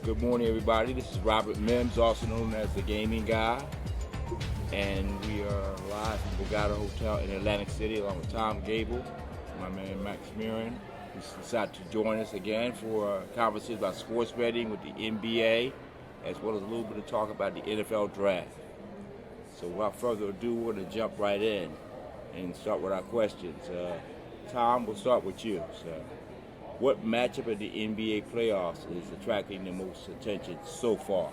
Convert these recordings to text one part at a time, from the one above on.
Good morning, everybody. This is Rmims, also known as the Gaming Guy, and we are live from Borgata Hotel in Atlantic City, along with Tom Gable, my man Max Mirren, who's decided to join us again for a conversation about sports betting with the NBA, as well as a little bit of talk about the NFL draft. So without further ado, we're going to jump right in and start with our questions. Tom, we'll start with you. So, what matchup in the NBA playoffs is attracting the most attention so far?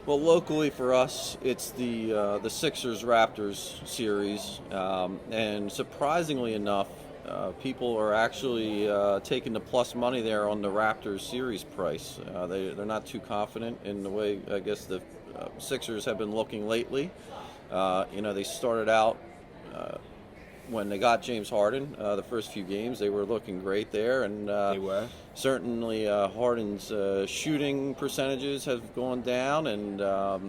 Well, locally for us, it's the Sixers-Raptors series, and surprisingly enough, people are actually taking the plus money there on the Raptors series price. They're not too confident in the way I guess the Sixers have been looking lately. They started out when they got James Harden, the first few games, they were looking great there, and They were. certainly Harden's shooting percentages have gone down, and at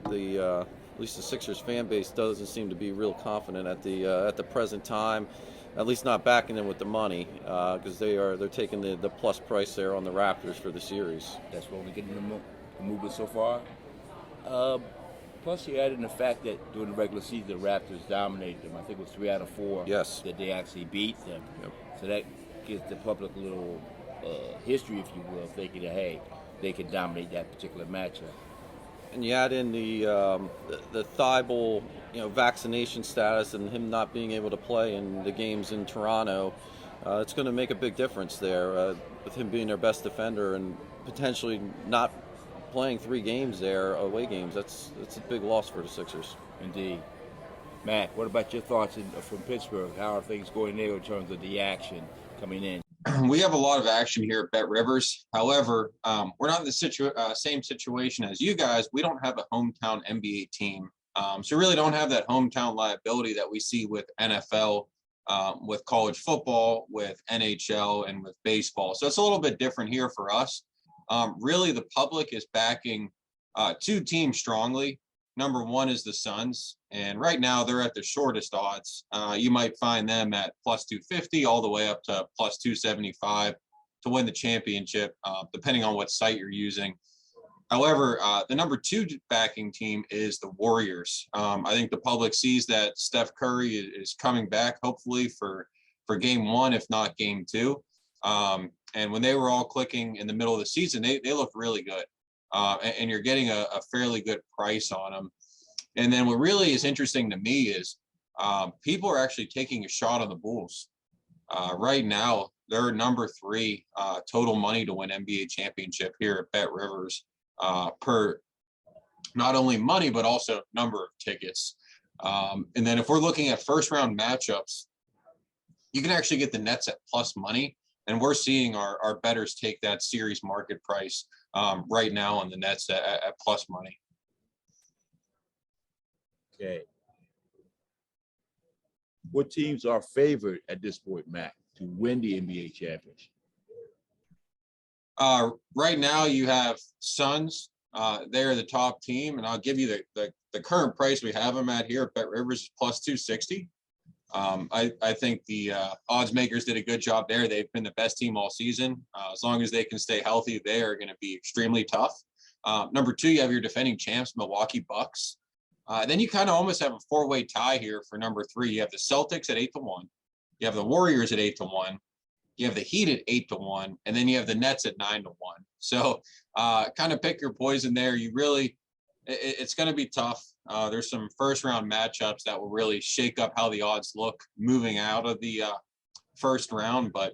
least the Sixers fan base doesn't seem to be real confident at the present time, at least not backing them with the money, because they're taking the plus price there on the Raptors for the series. That's what we're getting the movement so far. Plus, you add in the fact that during the regular season, the Raptors dominated them. I think it was 3 out of 4 Yes. that they actually beat them. Yep. So that gives the public a little history, if you will, thinking that, hey, they can dominate that particular matchup. And you add in the Thibault, vaccination status and him not being able to play in the games in Toronto, it's going to make a big difference there with him being their best defender and potentially not playing 3 games there, away games. That's a big loss for the Sixers. Indeed. Mac, what about your thoughts from Pittsburgh? How are things going there in terms of the action coming in? We have a lot of action here at Bet Rivers. However, we're not in the same situation as you guys. We don't have a hometown NBA team. So we really don't have that hometown liability that we see with NFL, with college football, with NHL, and with baseball. So it's a little bit different here for us. Really, the public is backing 2 teams strongly. Number 1 is the Suns, and right now they're at the shortest odds. You might find them at plus 250 all the way up to plus 275 to win the championship, depending on what site you're using. However, the number 2 backing team is the Warriors. I think the public sees that Steph Curry is coming back, hopefully for game 1, if not game 2. And when they were all clicking in the middle of the season, they looked really good. And you're getting a fairly good price on them. And then what really is interesting to me is people are actually taking a shot on the Bulls. Right now, they're number 3 total money to win NBA championship here at Bet Rivers per not only money, but also number of tickets. And then if we're looking at first round matchups, you can actually get the Nets at plus money. And we're seeing our bettors take that series market price right now on the Nets at plus money. Okay. What teams are favored at this point, Mac, to win the NBA championship? Right now, you have Suns. They're the top team, and I'll give you the current price we have them at here at Bet Rivers is plus 260. I think the odds makers did a good job there. They've been the best team all season. As long as they can stay healthy, they are going to be extremely tough. Number 2, you have your defending champs, Milwaukee Bucks. Then you kind of almost have a 4-way tie here for number 3. You have the Celtics at 8-1. You have the Warriors at 8-1. You have the Heat at 8-1, and then you have the Nets at 9-1. So kind of pick your poison there. It's going to be tough. There's some first round matchups that will really shake up how the odds look moving out of the first round. But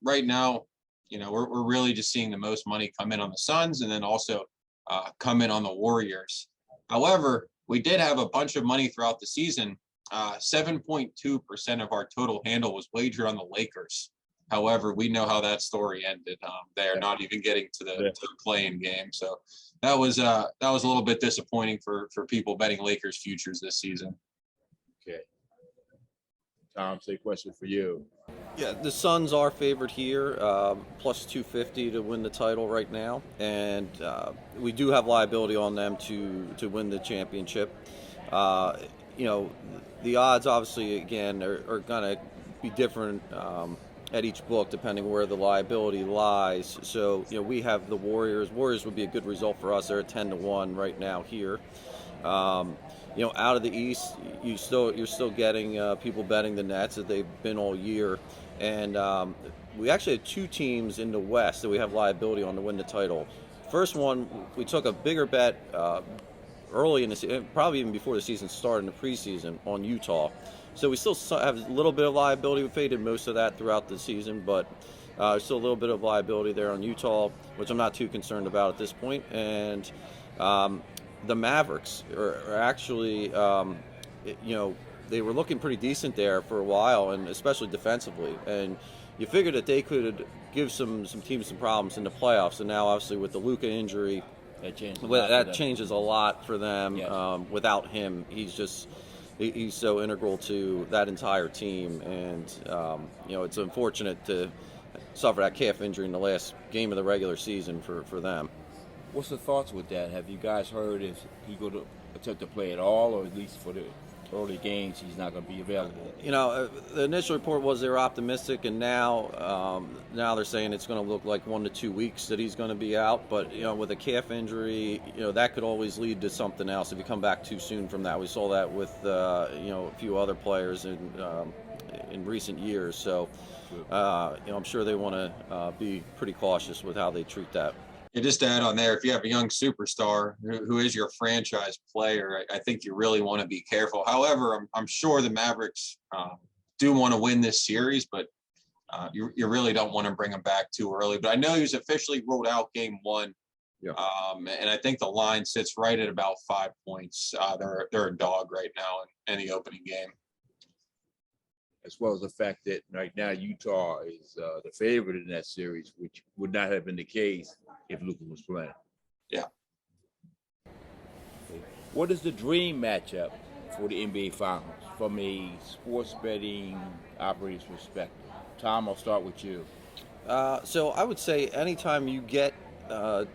right now, we're really just seeing the most money come in on the Suns and then also come in on the Warriors. However, we did have a bunch of money throughout the season. 7.2% of our total handle was wagered on the Lakers. However, we know how that story ended. They are not even getting to the play-in game. So that was a little bit disappointing for people betting Lakers futures this season. Okay. Tom, say question for you. Yeah, the Suns are favored here, plus 250 to win the title right now, and we do have liability on them to win the championship. The odds obviously again are going to be different at each book, depending where the liability lies. So, we have the Warriors. Warriors would be a good result for us. They're at 10-1 right now here. Out of the East, you're still getting people betting the Nets as they've been all year, and we actually have two teams in the West that we have liability on to win the title. First one, we took a bigger bet early in the season, probably even before the season started in the preseason, on Utah. So we still have a little bit of liability. We faded most of that throughout the season, but still a little bit of liability there on Utah, which I'm not too concerned about at this point. And the Mavericks are actually, they were looking pretty decent there for a while, and especially defensively. And you figured that they could give some teams some problems in the playoffs. And now, obviously, with the Luka injury, that changes a lot for them. Yes. Without him, he's so integral to that entire team. And, it's unfortunate to suffer that calf injury in the last game of the regular season for them. What's the thoughts with that? Have you guys heard if he going to attempt to play at all, or at least for the early games he's not going to be available? The initial report was they were optimistic, and now they're saying it's going to look like 1 to 2 weeks that he's going to be out. But with a calf injury, that could always lead to something else if you come back too soon from that. We saw that with a few other players in recent years. So I'm sure they want to be pretty cautious with how they treat that. Yeah, just to add on there, if you have a young superstar who is your franchise player, I think you really want to be careful. However, I'm sure the Mavericks do want to win this series, but you really don't want to bring him back too early. But I know he was officially ruled out game one. Yeah. And I think the line sits right at about 5 points. They're a dog right now in the opening game. As well as the fact that right now Utah is the favorite in that series, which would not have been the case if Luka was playing. Yeah. What is the dream matchup for the NBA Finals from a sports betting operator's perspective? Tom, I'll start with you. So I would say anytime you get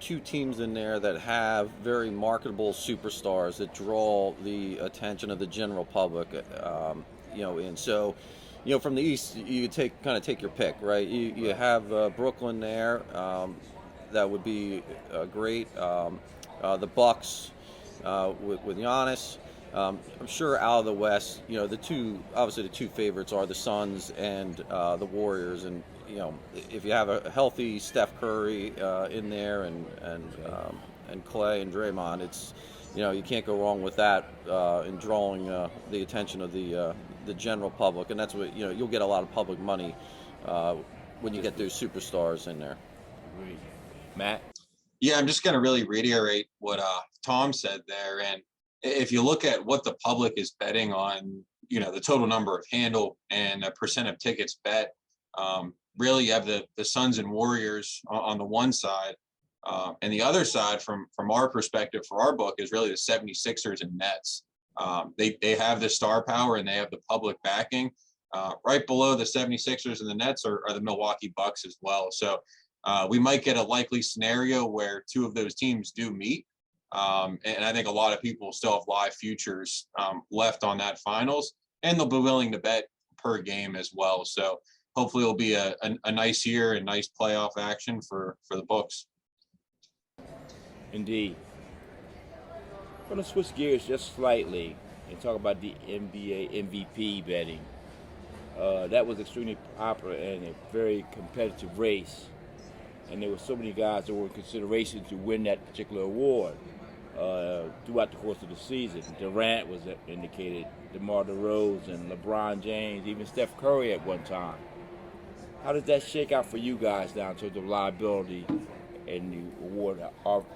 two teams in there that have very marketable superstars that draw the attention of the general public, and so, from the East, you take your pick, right? You have Brooklyn there. That would be great. The Bucks with Giannis. I'm sure out of the West, the two favorites are the Suns and the Warriors. And if you have a healthy Steph Curry in there and Clay and Draymond, it's you can't go wrong with that in drawing the attention of the general public, and that's what you'll get a lot of public money when you get those superstars in there. Agreed. Matt? Yeah, I'm just going to really reiterate what Tom said there. And if you look at what the public is betting on, the total number of handle and a percent of tickets bet, really you have the Suns and Warriors on the one side. And the other side, from our perspective, for our book, is really the 76ers and Nets. They have the star power and they have the public backing. Right below the 76ers and the Nets are the Milwaukee Bucks as well. So we might get a likely scenario where two of those teams do meet. And I think a lot of people still have live futures left on that finals, and they'll be willing to bet per game as well. So hopefully it'll be a nice year and nice playoff action for the books. Indeed. I'm going to switch gears just slightly and talk about the NBA MVP betting. That was extremely popular and a very competitive race. And there were so many guys that were in consideration to win that particular award throughout the course of the season. Durant was indicated, DeMar DeRozan, LeBron James, even Steph Curry at one time. How does that shake out for you guys now in terms of liability? And the award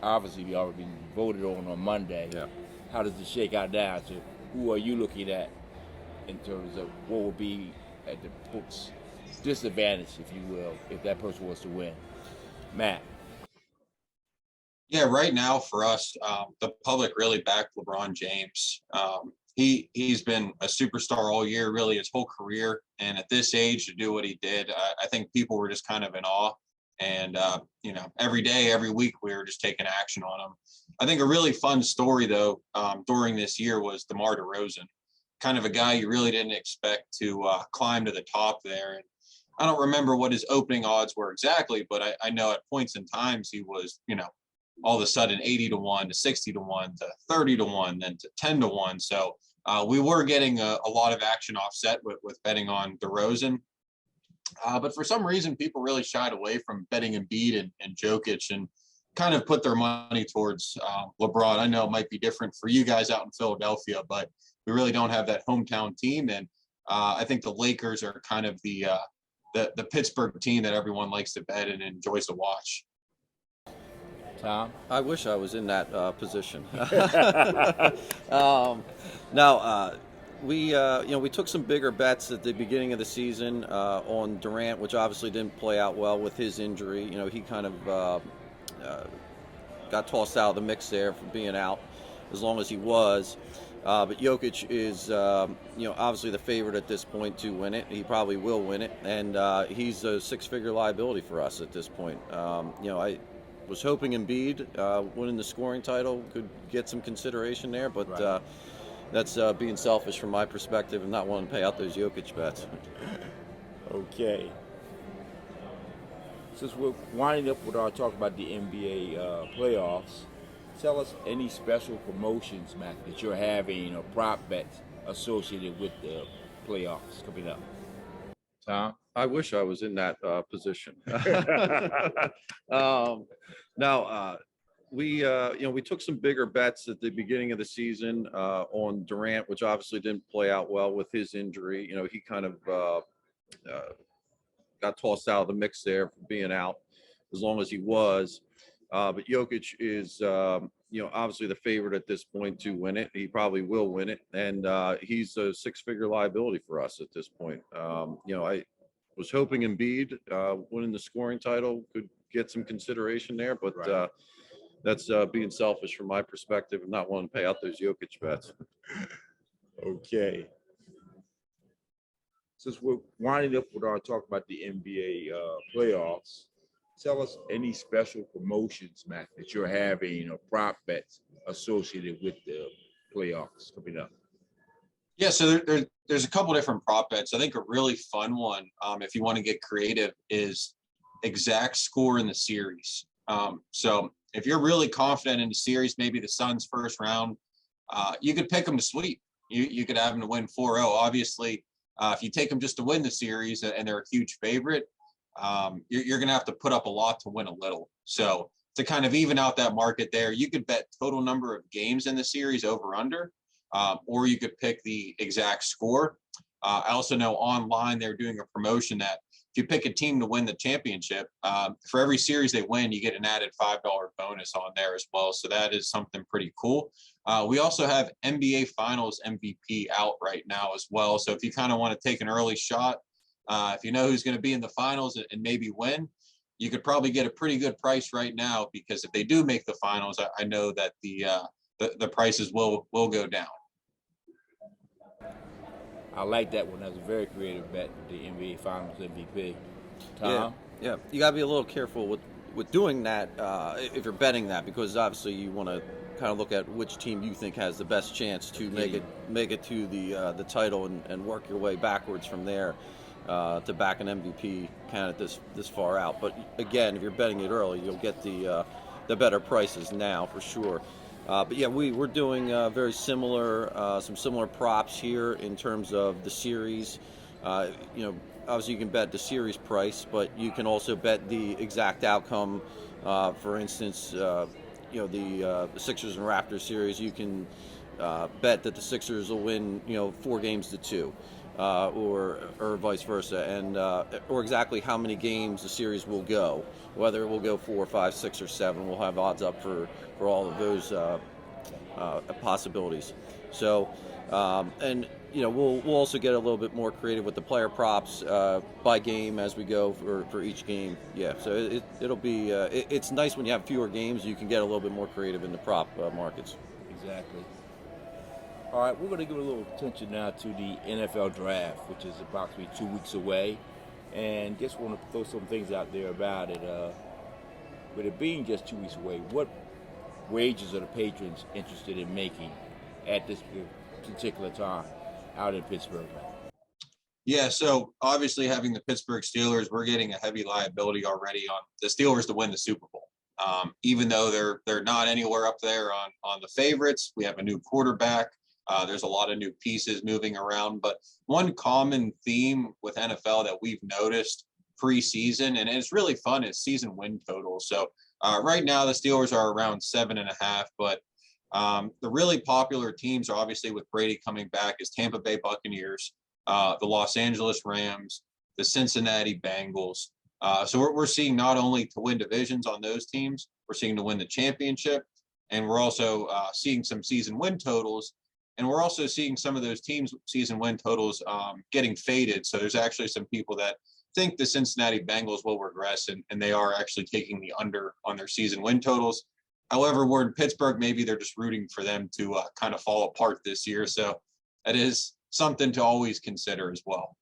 obviously we already been voted on Monday. Yeah. How does it shake out now? So who are you looking at in terms of what will be at the book's disadvantage, if you will, if that person was to win? Matt? Yeah, right now for us, the public really backed LeBron James. He's been a superstar all year, really his whole career. And at this age to do what he did, I think people were just kind of in awe. And, every day, every week, we were just taking action on him. I think a really fun story, though, during this year was DeMar DeRozan, kind of a guy you really didn't expect to climb to the top there. I don't remember what his opening odds were exactly, but I know at points in times he was, all of a sudden 80 to 1 to 60 to 1 to 30 to 1, then to 10 to 1. So we were getting a lot of action offset with betting on DeRozan. But for some reason, people really shied away from betting Embiid and Jokic and kind of put their money towards LeBron. I know it might be different for you guys out in Philadelphia, but we really don't have that hometown team. And I think the Lakers are kind of the Pittsburgh team that everyone likes to bet and enjoys to watch. Tom? I wish I was in that position. Now, we took some bigger bets at the beginning of the season on Durant, which obviously didn't play out well with his injury. He kind of got tossed out of the mix there for being out as long as he was. But Jokic is, obviously the favorite at this point to win it. He probably will win it, and he's a six-figure liability for us at this point. I was hoping Embiid winning the scoring title could get some consideration there, but right. That's being selfish from my perspective and not wanting to pay out those Jokic bets. Okay. Since we're winding up with our talk about the NBA playoffs, tell us any special promotions, Matt, that you're having or prop bets associated with the playoffs coming up. Tom? I wish I was in that position. We took some bigger bets at the beginning of the season on Durant, which obviously didn't play out well with his injury. He kind of got tossed out of the mix there for being out as long as he was. But Jokic is, obviously the favorite at this point to win it. He probably will win it, and he's a six-figure liability for us at this point. I was hoping Embiid winning the scoring title could get some consideration there, but right. That's being selfish from my perspective and not wanting to pay out those Jokic bets. Okay. Since we're winding up with our talk about the NBA playoffs, tell us any special promotions, Matt, that you're having or prop bets associated with the playoffs coming up. Yeah, so there's a couple different prop bets. I think a really fun one, if you want to get creative, is exact score in the series. So if you're really confident in the series, maybe the Suns first round, you could pick them to sweep. You could have them to win 4-0. Obviously, if you take them just to win the series and they're a huge favorite, you're going to have to put up a lot to win a little. So to kind of even out that market there, you could bet total number of games in the series over under, or you could pick the exact score. I also know online they're doing a promotion that if you pick a team to win the championship, for every series they win, you get an added $5 bonus on there as well. So that is something pretty cool. We also have NBA Finals MVP out right now as well. So if you kind of want to take an early shot, if you know who's going to be in the finals and maybe win, you could probably get a pretty good price right now, because if they do make the finals, I know that the prices will go down. I like that one. That's a very creative bet, the NBA Finals MVP. Tom? Yeah. You got to be a little careful with doing that if you're betting that, because obviously you want to kind of look at which team you think has the best chance to make it to the title and work your way backwards from there to back an MVP candidate this far out. But again, if you're betting it early, you'll get the better prices now for sure. But yeah, we're doing very similar, some similar props here in terms of the series. Obviously you can bet the series price, but you can also bet the exact outcome. For instance, the Sixers and Raptors series, you can bet that the Sixers will win, 4 games to 2. Or vice versa, and or exactly how many games the series will go, whether it will go 4, 5, 6, or 7. We'll have odds up for all of those possibilities. So, we'll also get a little bit more creative with the player props by game as we go for each game. Yeah, so it'll be it's nice when you have fewer games. You can get a little bit more creative in the prop markets. Exactly. All right, we're going to give a little attention now to the NFL draft, which is approximately 2 weeks away. And just want to throw some things out there about it. With it being just 2 weeks away, what wages are the patrons interested in making at this particular time out in Pittsburgh? Yeah, so obviously having the Pittsburgh Steelers, we're getting a heavy liability already on the Steelers to win the Super Bowl. Even though they're not anywhere up there on the favorites, we have a new quarterback. There's a lot of new pieces moving around, but one common theme with NFL that we've noticed preseason, and it's really fun, is season win total. So right now the Steelers are around 7.5, but the really popular teams are obviously with Brady coming back is Tampa Bay Buccaneers, the Los Angeles Rams, the Cincinnati Bengals. So we're seeing not only to win divisions on those teams, we're seeing to win the championship, and we're also seeing some season win totals. And we're also seeing some of those teams' season win totals getting faded. So there's actually some people that think the Cincinnati Bengals will regress, and they are actually taking the under on their season win totals. However, we're in Pittsburgh, maybe they're just rooting for them to kind of fall apart this year. So it is something to always consider as well.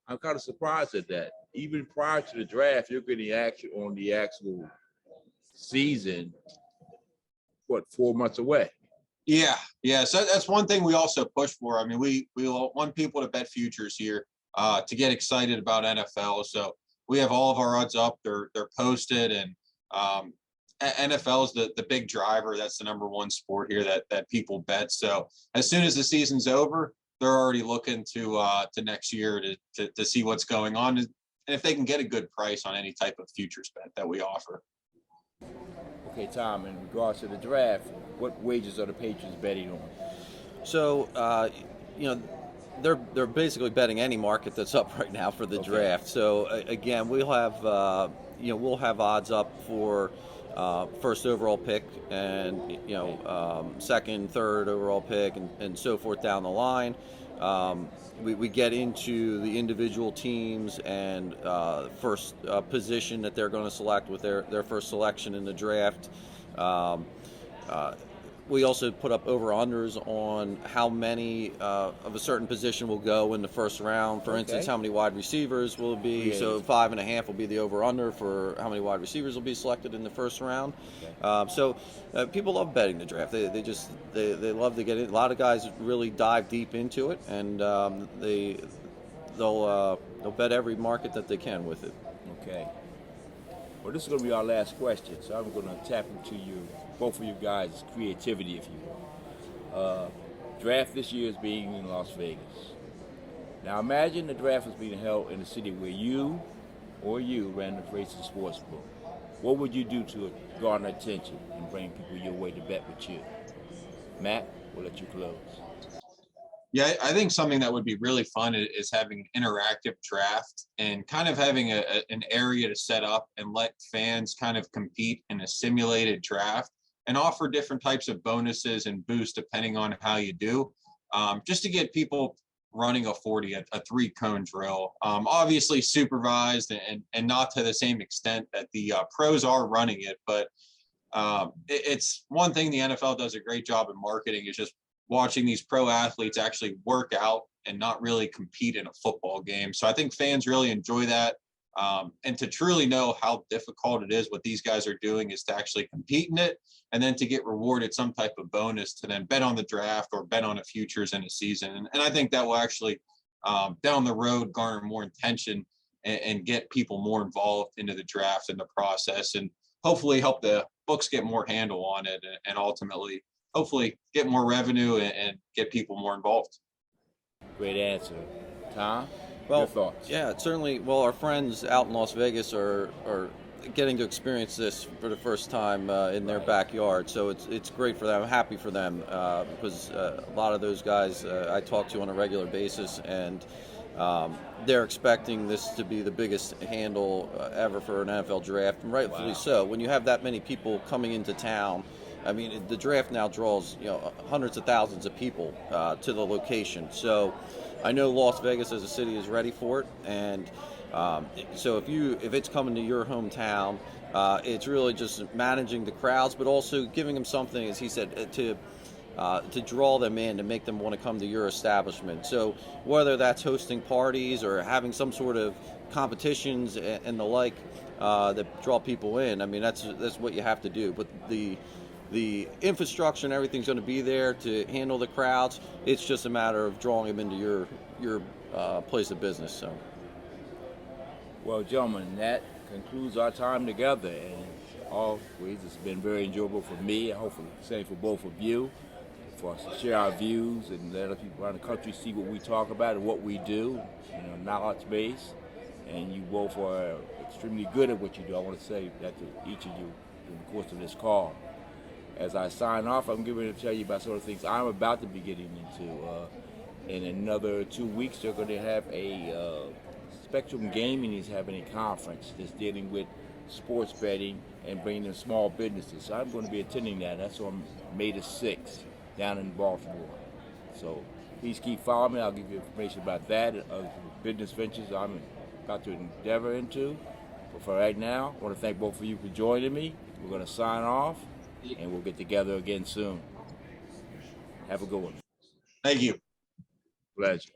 I'm kind of surprised at that. Even prior to the draft, you're getting action on the actual season, 4 months away? Yeah. So that's one thing we also push for. I mean, we want people to bet futures here to get excited about NFL. So we have all of our odds up. They're posted, and NFL is the big driver. That's the number one sport here that people bet. So as soon as the season's over, they're already looking to next year to see what's going on, and if they can get a good price on any type of futures bet that we offer. Okay, Tom, in regards to the draft, what wages are the Patriots betting on? So, they're basically betting any market that's up right now for the draft. So again, we'll have odds up for first overall pick, and second, third overall pick, and so forth down the line. We get into the individual teams and first position that they're going to select with their first selection in the draft. We also put up over-unders on how many of a certain position will go in the first round. For instance, how many wide receivers will it be? Yeah. So 5.5 will be the over-under for how many wide receivers will be selected in the first round. So people love betting the draft. They love to get in. A lot of guys really dive deep into it, and they'll bet every market that they can with it. Okay. Well, this is going to be our last question, so I'm going to tap into both of you guys' creativity, if you will. Draft this year is being in Las Vegas. Now imagine the draft was being held in a city where you ran the Fraser Sportsbook. What would you do to garner attention and bring people your way to bet with you? Matt, we'll let you close. Yeah, I think something that would be really fun is having an interactive draft and kind of having an area to set up and let fans kind of compete in a simulated draft and offer different types of bonuses and boosts depending on how you do, just to get people running a 40, a 3-cone drill, obviously supervised and not to the same extent that the pros are running it. But it's one thing the NFL does a great job in marketing is just watching these pro athletes actually work out and not really compete in a football game. So I think fans really enjoy that. And to truly know how difficult it is, what these guys are doing is to actually compete in it, and then to get rewarded some type of bonus to then bet on the draft or bet on a futures in a season. And I think that will actually down the road garner more attention and get people more involved into the draft and the process, and hopefully help the books get more handle on it, and ultimately hopefully get more revenue and get people more involved. Great answer. Tom, well, your thoughts? Yeah, certainly. Well, our friends out in Las Vegas are getting to experience this for the first time in their backyard, so it's great for them. I'm happy for them because a lot of those guys I talk to on a regular basis, and they're expecting this to be the biggest handle ever for an NFL draft, and rightfully so. When you have that many people coming into town, I mean, the draft now draws hundreds of thousands of people to the location. So I know Las Vegas as a city is ready for it, and so if it's coming to your hometown, it's really just managing the crowds, but also giving them something, as he said, to draw them in, to make them want to come to your establishment. So whether that's hosting parties or having some sort of competitions and the like that draw people in, I mean, that's what you have to do. But the infrastructure and everything's going to be there to handle the crowds. It's just a matter of drawing them into your place of business. So, Well, gentlemen, that concludes our time together, and always it's been very enjoyable for me, and hopefully the same for both of you, for us to share our views and let other people around the country see what we talk about and what we do, knowledge base. And you both are extremely good at what you do. I want to say that to each of you in the course of this call. As I sign off, I'm going to tell you about some of the things I'm about to be getting into. In another 2 weeks, they're going to have a Spectrum Gaming is having a conference that's dealing with sports betting and bringing in small businesses. So I'm going to be attending that. That's on May the 6th down in Baltimore. So please keep following me. I'll give you information about that and other business ventures I'm about to endeavor into. But for right now, I want to thank both of you for joining me. We're going to sign off, and we'll get together again soon. Have a good one. Thank you. Pleasure.